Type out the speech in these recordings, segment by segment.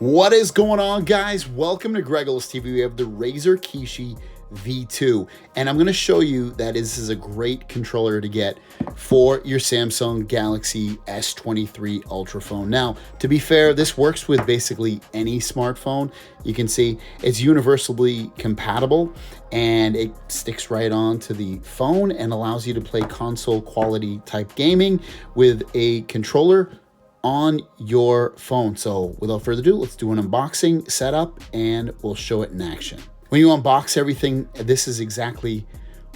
What is going on, guys? Welcome to Gregolas TV. We have the Razer Kishi V2, and I'm going to show you that this is a great controller to get for your Samsung Galaxy S23 Ultra phone. Now, to be fair, this works with basically any smartphone. You can see it's universally compatible, and it sticks right on to the phone and allows you to play console quality type gaming with a controller on your phone. So without further ado, let's do an unboxing setup and we'll show it in action. When you unbox everything, this is exactly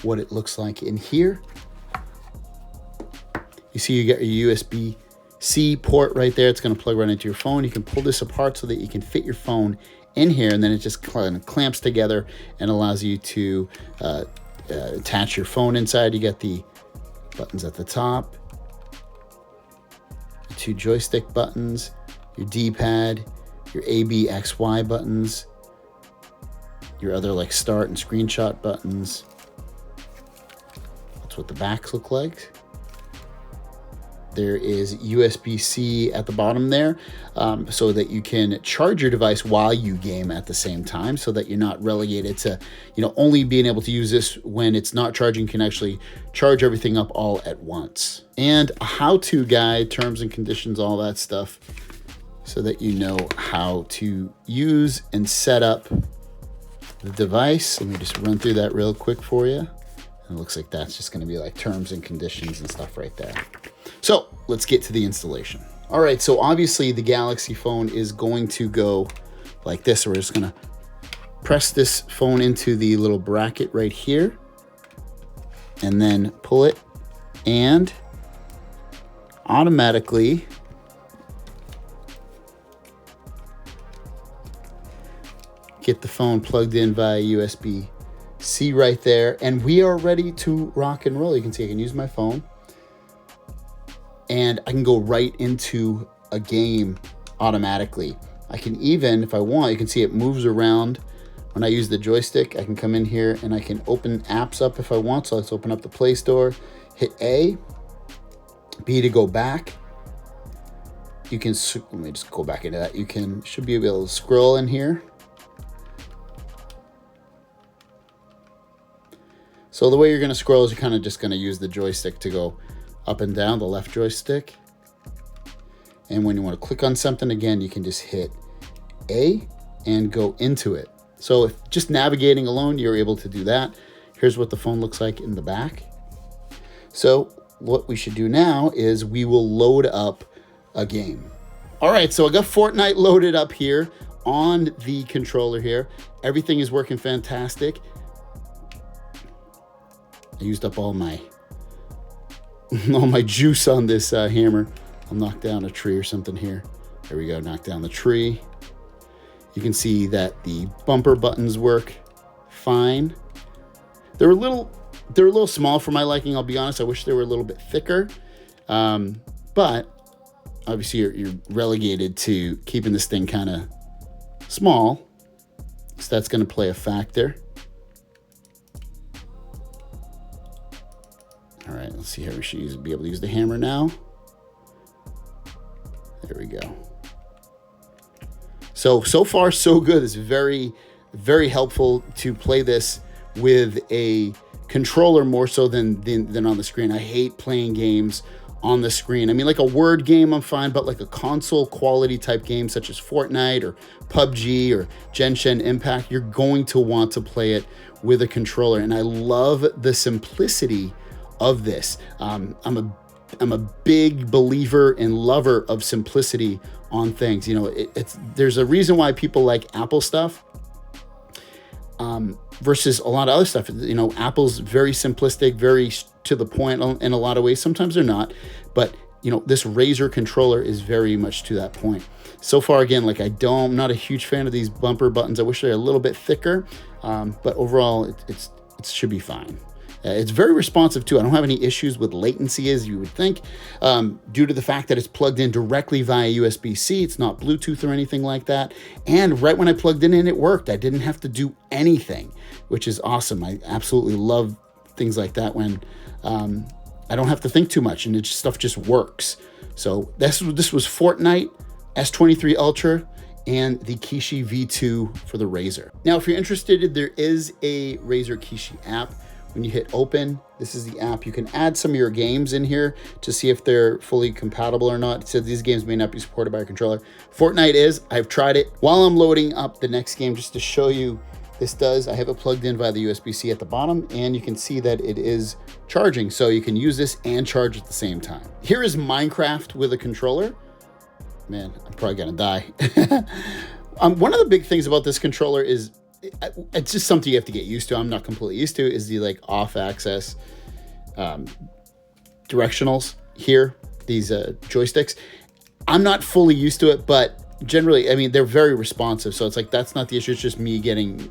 what it looks like in here. You see you get your USB-C port right there. It's going to plug right into your phone. You can pull this apart so that you can fit your phone in here, and then it just kind of clamps together and allows you to attach your phone inside. You get the buttons at the top, two joystick buttons, your D-pad, your A, B, X, Y buttons, your other like start and screenshot buttons. That's what the backs look like. There is USB-C at the bottom there, so that you can charge your device while you game at the same time, so that you're not relegated to, only being able to use this when it's not charging. You can actually charge everything up all at once. And a how-to guide, terms and conditions, all that stuff, so that you know how to use and set up the device. Let me just run through that real quick for you. And it looks like that's just going to be like terms and conditions and stuff right there. So let's get to the installation. All right, so obviously the Galaxy phone is going to go like this. So we're just going to press this phone into the little bracket right here and then pull it, and automatically get the phone plugged in via USB-C right there, and we are ready to rock and roll. You can see I can use my phone and I can go right into a game automatically. I can even, if I want, you can see it moves around. When I use the joystick, I can come in here and I can open apps up if I want. So let's open up the Play Store, hit A, B to go back. You can, let me just go back into that. You should be able to scroll in here. So the way you're gonna scroll is you're kind of just gonna use the joystick to go up and down, the left joystick. And when you want to click on something again, you can just hit A and go into it. So if just navigating alone, you're able to do that. Here's what the phone looks like in the back. So what we should do now is we will load up a game. All right, so I got Fortnite loaded up here on the controller here. Everything is working fantastic. I used up all my juice on this hammer. I'll knock down a tree or something here. There we go, knock down the tree. You can see that the bumper buttons work fine. They're a little small for my liking, I'll be honest. I wish they were a little bit thicker. But obviously you're relegated to keeping this thing kind of small. So that's gonna play a factor. All right, let's see how we should be able to use the hammer now. There we go. So far, so good. It's very, very helpful to play this with a controller more so than on the screen. I hate playing games on the screen. I mean, like a word game, I'm fine, but like a console quality type game such as Fortnite or PUBG or Genshin Impact, you're going to want to play it with a controller. And I love the simplicity of this. I'm a big believer and lover of simplicity on things. There's a reason why people like Apple stuff versus a lot of other stuff. Apple's very simplistic, very to the point in a lot of ways. Sometimes they're not, but this Razer controller is very much to that point. So far, again, like I'm not a huge fan of these bumper buttons. I wish they're a little bit thicker, but overall, it should be fine. It's very responsive too. I don't have any issues with latency as you would think, due to the fact that it's plugged in directly via USB-C. It's not Bluetooth or anything like that. And right when I plugged it in, it worked. I didn't have to do anything, which is awesome. I absolutely love things like that when I don't have to think too much and stuff just works. So this was Fortnite S23 Ultra and the Kishi V2 for the Razer. Now, if you're interested, there is a Razer Kishi app. When you hit open, this is the app. You can add some of your games in here to see if they're fully compatible or not. It says these games may not be supported by a controller. Fortnite is. I've tried it. While I'm loading up the next game, just to show you, this does, I have it plugged in via the USB-C at the bottom, and you can see that it is charging. So you can use this and charge at the same time. Here is Minecraft with a controller. Man, I'm probably gonna die. One of the big things about this controller is it's just something you have to get used to. I'm not completely used to, is the like off-axis directionals here, these joysticks. I'm not fully used to it, but generally, I mean, they're very responsive. So it's like, that's not the issue. It's just me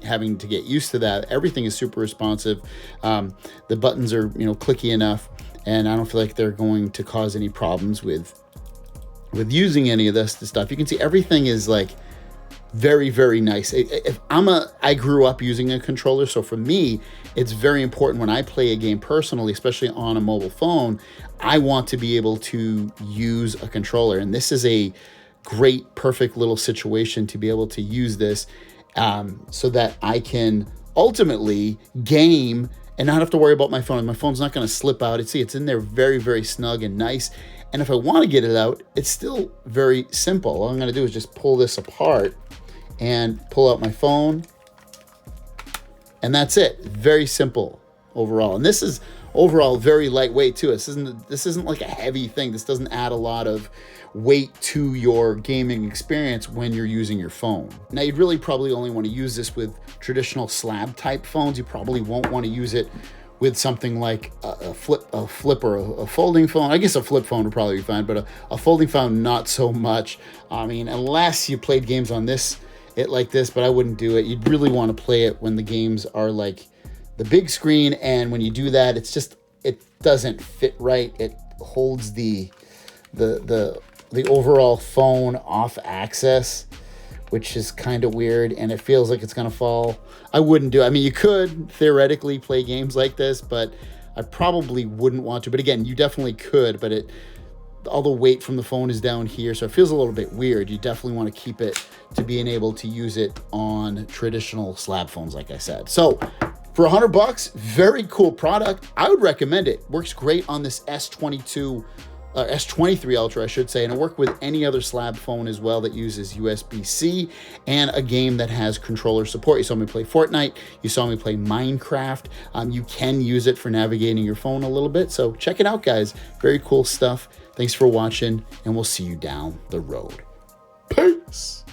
having to get used to that. Everything is super responsive. The buttons are, clicky enough, and I don't feel like they're going to cause any problems with using any of this stuff. You can see everything is like very, very nice. I grew up using a controller, so for me, it's very important when I play a game personally, especially on a mobile phone, I want to be able to use a controller. And this is a great, perfect little situation to be able to use this so that I can ultimately game and not have to worry about my phone. My phone's not going to slip out. It's in there very, very snug and nice. And if I want to get it out, it's still very simple. All I'm going to do is just pull this apart and pull out my phone. And that's it. Very simple overall. And this is overall very lightweight too. This isn't like a heavy thing. This doesn't add a lot of weight to your gaming experience when you're using your phone. Now, you'd really probably only want to use this with traditional slab type phones. You probably won't want to use it with something like a flip or a folding phone. I guess a flip phone would probably be fine, but a folding phone, not so much. I mean, unless you played games on it like this, but I wouldn't do it. You'd really want to play it when the games are like the big screen, and when you do that, it doesn't fit right. It holds the overall phone off axis, which is kind of weird, and it feels like it's gonna fall. I wouldn't do it. I mean, you could theoretically play games like this, but I probably wouldn't want to. But again, you definitely could, but all the weight from the phone is down here, so it feels a little bit weird. You definitely want to keep it to being able to use it on traditional slab phones, like I said. So for $100, very cool product. I would recommend it. Works great on this S23 Ultra, I should say, and it worked with any other slab phone as well that uses USB-C and a game that has controller support. You saw me play Fortnite. You saw me play Minecraft. You can use it for navigating your phone a little bit. So check it out, guys. Very cool stuff. Thanks for watching, and we'll see you down the road. Peace.